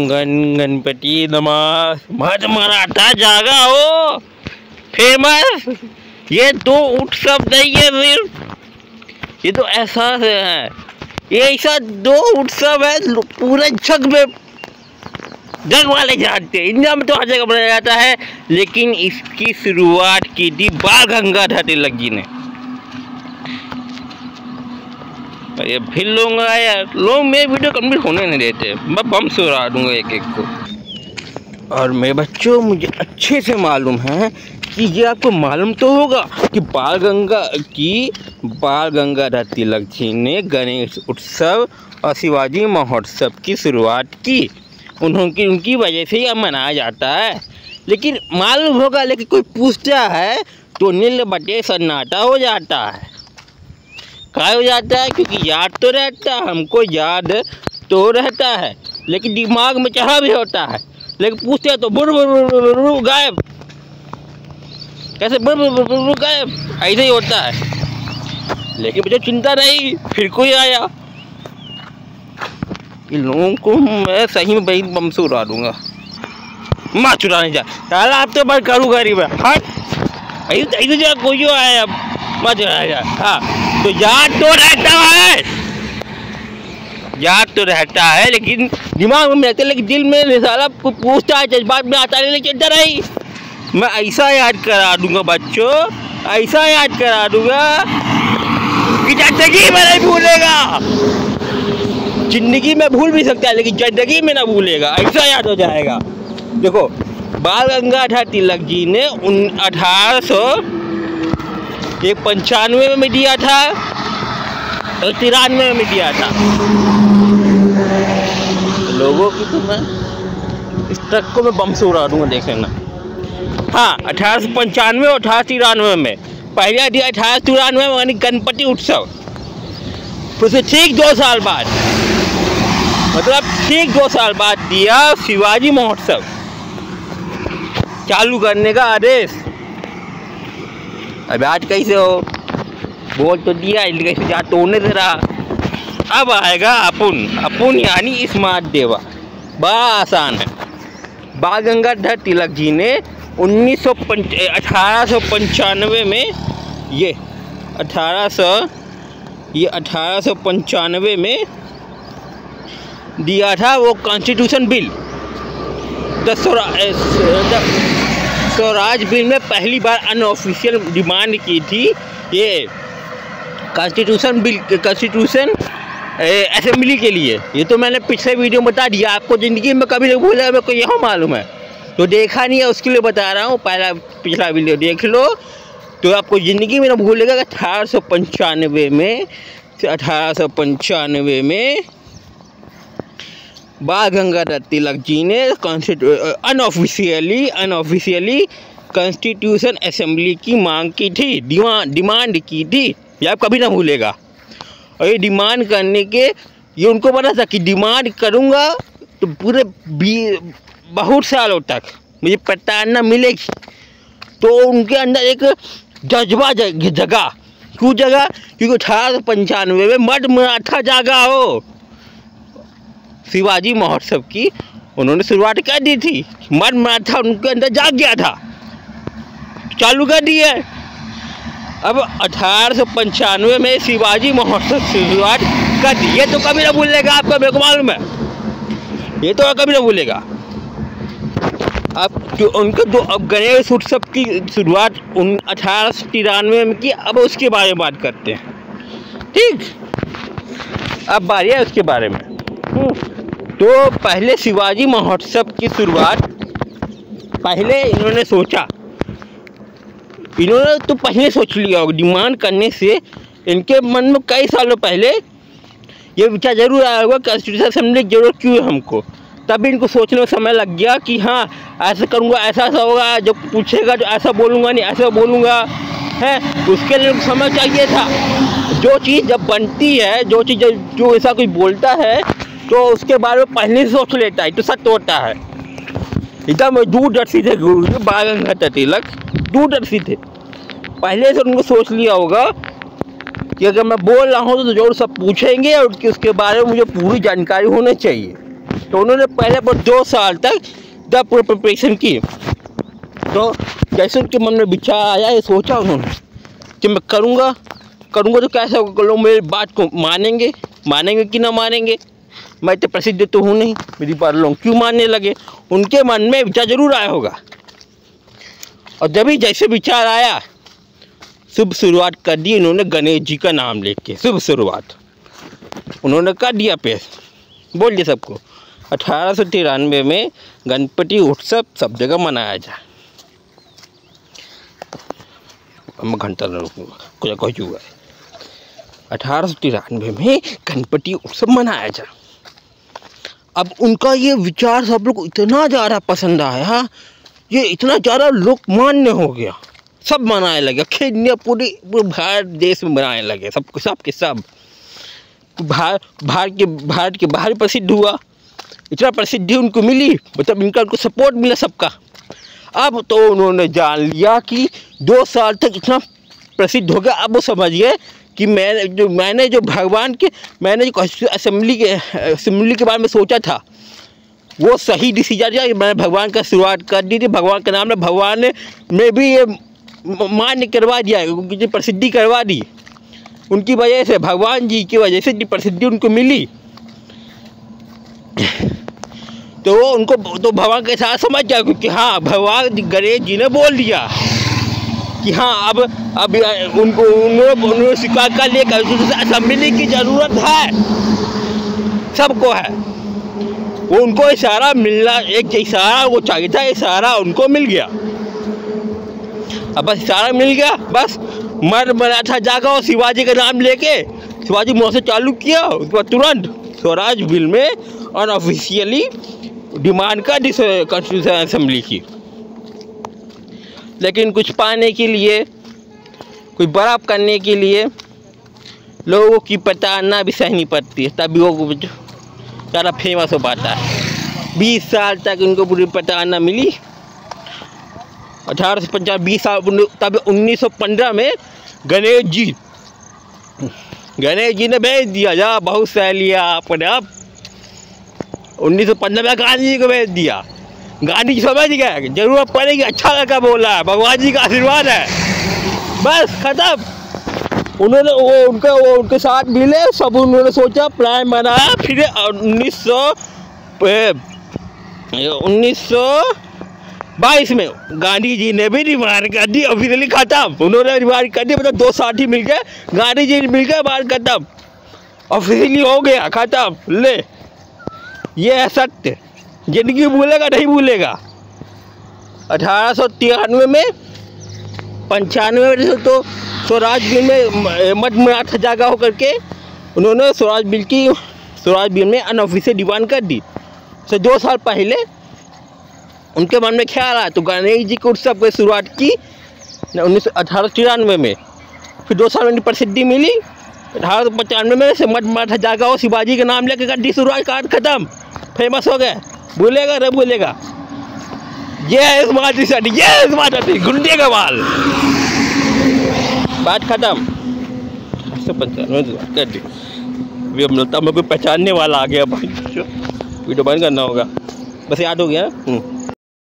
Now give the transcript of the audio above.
गणपति नमः। मत मराठा जागा हो फेमस। ये दो उत्सव नहीं है सिर्फ, ये तो एहसास है। ये ऐसा दो उत्सव है पूरे जग में, जग वाले जानते हैं। इंडिया में तो हर जगह मनाया जाता है, लेकिन इसकी शुरुआत की थी बाल गंगाधर तिलक जी ने। ये फिर लोग यार, लोग मेरे वीडियो कंप्लीट होने नहीं देते, मैं बम से उड़ा दूंगा एक एक को। और मेरे बच्चों, मुझे अच्छे से मालूम है कि ये आपको मालूम तो होगा कि बाल गंगाधर तिलक जी ने गणेश उत्सव और शिवाजी महोत्सव की शुरुआत की। उनकी वजह से यह मनाया जाता है। लेकिन मालूम होगा, लेकिन कोई पूछता है तो नील बटे सन्नाटा हो जाता है। क्या हो जाता है? क्योंकि याद तो रहता है, हमको याद तो रहता है, लेकिन दिमाग में चढ़ा भी होता है। लेकिन पूछते हैं तो बुर गायब। कैसे बुर गायब? ऐसे ही होता है। लेकिन मुझे चिंता नहीं, फिर कोई आया। इन लोगों को मैं सही में बही बम से उड़ा दूंगा। माँ चुरा नहीं जा यार, आप तो बात करूँ गरीब है। हट ऐसे जा, कोई आया माँ चुरा जा। हाँ, तो याद तो रहता है, याद तो रहता है, लेकिन दिमाग में रहता है, लेकिन दिल में सारा पूछता है, जज्बात में आता नहीं। लेकिन चिंता नहीं, मैं ऐसा याद करा दूंगा बच्चों, ऐसा याद करा दूंगा कि जिंदगी में नहीं भूलेगा। जिंदगी में भूल भी सकता है, लेकिन जिंदगी में ना भूलेगा, ऐसा याद हो जाएगा। देखो, बाल गंगाधर तिलक जी ने 1895 में दिया था और 93 में दिया था। लोगों की तो मैं इस ट्रक को मैं बम से उड़ा दूंगा, देख लेना। हाँ, 1895 और 1893 में पहले दिया। 1893 में यानी गणपति उत्सव, उससे ठीक 2 साल बाद, मतलब ठीक 2 साल बाद दिया शिवाजी महोत्सव चालू करने का आदेश। अब आज कैसे हो, बोल तो दिया, कैसे जा तोड़ने दे रहा। अब आएगा अपुन यानी स्मार्ट देवा। बड़ा आसान है। बाल गंगाधर तिलक जी ने 1895 में ये 1895 में दिया था वो कॉन्स्टिट्यूशन बिल। स्वराज बिल में पहली बार अनऑफिशियल डिमांड की थी ये कॉन्स्टिट्यूशन असेंबली के लिए। ये तो मैंने पिछले वीडियो में बता दिया आपको, ज़िंदगी में कभी नहीं भूला, मेरे को यह मालूम है। तो देखा नहीं है उसके लिए बता रहा हूँ, पिछला वीडियो देख लो तो आपको ज़िंदगी में ना भूलेगा। 1895 में बाल गंगाधर तिलक जी ने अनऑफिशियली कॉन्स्टिट्यूशन असेंबली की मांग की थी, डिमांड की थी। ये आप कभी ना भूलेगा। और ये डिमांड करने के, ये उनको पता था कि डिमांड करूँगा तो पूरे बहुत सालों तक मुझे प्रताड़ना मिलेगी। तो उनके अंदर एक जज्बा जगा। क्यों जगा? क्योंकि 1895 में मत मराठा जागा हो शिवाजी महोत्सव की उन्होंने शुरुआत कर दी थी। मत मराठा उनके अंदर जाग गया था, चालू कर दी है। अब 1895 में शिवाजी महोत्सव की शुरुआत कर दी। ये तो कभी ना भूलेगा आपका, मेरे को मालूम है, ये तो कभी ना भूलेगा। अब उनके अब गणेश उत्सव की शुरुआत 1893 में की। अब उसके बारे में बात करते हैं, ठीक? अब बारी है उसके बारे में। तो पहले शिवाजी महोत्सव की शुरुआत पहले इन्होंने सोचा, इन्होंने तो पहले सोच लिया होगा। डिमांड करने से इनके मन में कई सालों पहले ये विचार जरूर आया होगा कि कॉन्स्टिट्यूशन असेंबली की जरूरत क्यों है हमको। तभी इनको सोचने में समय लग गया कि हाँ ऐसा करूँगा, ऐसा होगा, जब पूछेगा तो ऐसा बोलूँगा, नहीं ऐसा बोलूँगा, है। उसके लिए समय चाहिए था। जो चीज़ जब बनती है, जो ऐसा कोई बोलता है तो उसके बारे में पहले से सोच लेता है, तो सत्य होता है। एकदम दूरदर्शी थे गुरु जी बाल गंगाधर तिलक, दूरदर्शी थे। पहले से उनको सोच लिया होगा कि अगर मैं बोल रहा हूँ तो जरूर सब पूछेंगे और उसके बारे में मुझे पूरी जानकारी होनी चाहिए। तो उन्होंने पहले पर 2 साल तक द प्रिपरेशन की। तो जैसे उनके मन में विचार आया, ये सोचा उन्होंने कि मैं करूँगा तो कैसे लोग मेरी बात को मानेंगे कि ना मानेंगे। मैं तो प्रसिद्ध तो हूँ नहीं, मेरी बात लोग क्यों मानने लगे। उनके मन में विचार जरूर आया होगा। और जब ही जैसे विचार आया, शुभ शुरुआत कर दी इन्होंने गणेश जी का नाम लेके। शुभ शुरुआत उन्होंने कर दिया पेश, बोल दिया सबको 1893 में गणपति उत्सव सब जगह मनाया जाए। मैं घंटा रुकूंगा, कुछ हुआ है। 1893 में गणपति उत्सव मनाया जाए। अब उनका ये विचार सब लोग इतना ज़्यादा पसंद आया, ये इतना ज़्यादा लोक मान्य हो गया, सब मनाने लगे। खेलने पूरे भारत देश में मनाने लगे, सब भारत के बाहर प्रसिद्ध हुआ। इतना प्रसिद्धि उनको मिली, मतलब इनका उनको सपोर्ट मिला सबका। अब तो उन्होंने जान लिया कि 2 साल तक इतना प्रसिद्ध हो गया। अब वो समझ गए कि मैंने जो असेंबली के बारे में सोचा था, वो सही डिसीजन था। मैंने भगवान का शुरुआत कर दी थी, भगवान के नाम में भगवान ने भी ये मान्य करवा दिया, उनकी प्रसिद्धि करवा दी। उनकी वजह से, भगवान जी की वजह से प्रसिद्धि उनको मिली। तो वो उनको तो भगवान के साथ समझ गया, क्योंकि हाँ, भगवान गणेश जी ने बोल दिया कि हाँ अब उन्होंने स्वीकार कर लिया। असेंबली की जरूरत है, सबको है। वो उनको इशारा मिलना, एक इशारा वो चाहिए था, इशारा उनको मिल गया। अब बस इशारा मिल गया, बस मराठा जागा और शिवाजी का नाम लेके शिवाजी महोत्सव चालू किया। उसके बाद तुरंत स्वराज बिल में अनऑफिशियली डिमांड कर दी कॉन्स्टिट्यूशन असेंबली की। लेकिन कुछ पाने के लिए, कुछ बड़ा करने के लिए लोगों की प्रताड़ना भी सहनी पड़ती है, तभी वो ज़्यादा फेमस हो पाता है। 20 साल तक उनको पूरी प्रताड़ना मिली। 1850 20 साल, तब 1915 में गणेश जी ने भेज दिया, जा बहुत सह लिया आपने। अब 1915 में गांधी जी को भेज दिया। गांधी जी समझ गए जरूरत पड़ेगी, अच्छा लड़का बोला है, भगवान जी का आशीर्वाद है, बस खत्म। उन्होंने उनके साथ मिले, सब उन्होंने सोचा, प्लान बनाया। फिर 1922 में गांधी जी ने भी डिमांड कर दी, ऑफिशियली खत्म। उन्होंने डिमांड कर दी, मतलब 2 साथी मिल गए, गांधी जी मिल गए, बात खत्म, ऑफिशियली हो गया, खत्म। ले, ये है सत्य, जिंदगी भूलेगा नहीं भूलेगा। 1893 में 95 में तो स्वराज बिल में मत मराठा जागा होकर के उन्होंने स्वराज बिल में अनऑफिशियल डिमांड कर दी। तो 2 साल पहले उनके मन में ख्याल आया, तो गणेश जी के उत्सव की शुरुआत की 1893 में। फिर 2 साल में प्रसिद्धि मिली। 1895 में से मत मराठा जागा और शिवाजी के नाम लेकर कर दी शुरुआत, खत्म, फेमस हो गए। भूलेगा नहीं भूलेगा। ये है स्मार्ट गुंडे का बाल, बात खत्म। 195 कर दी। मिलता मैं कोई पहचानने वाला आ गया, वीडियो बंद करना होगा, बस याद हो गया।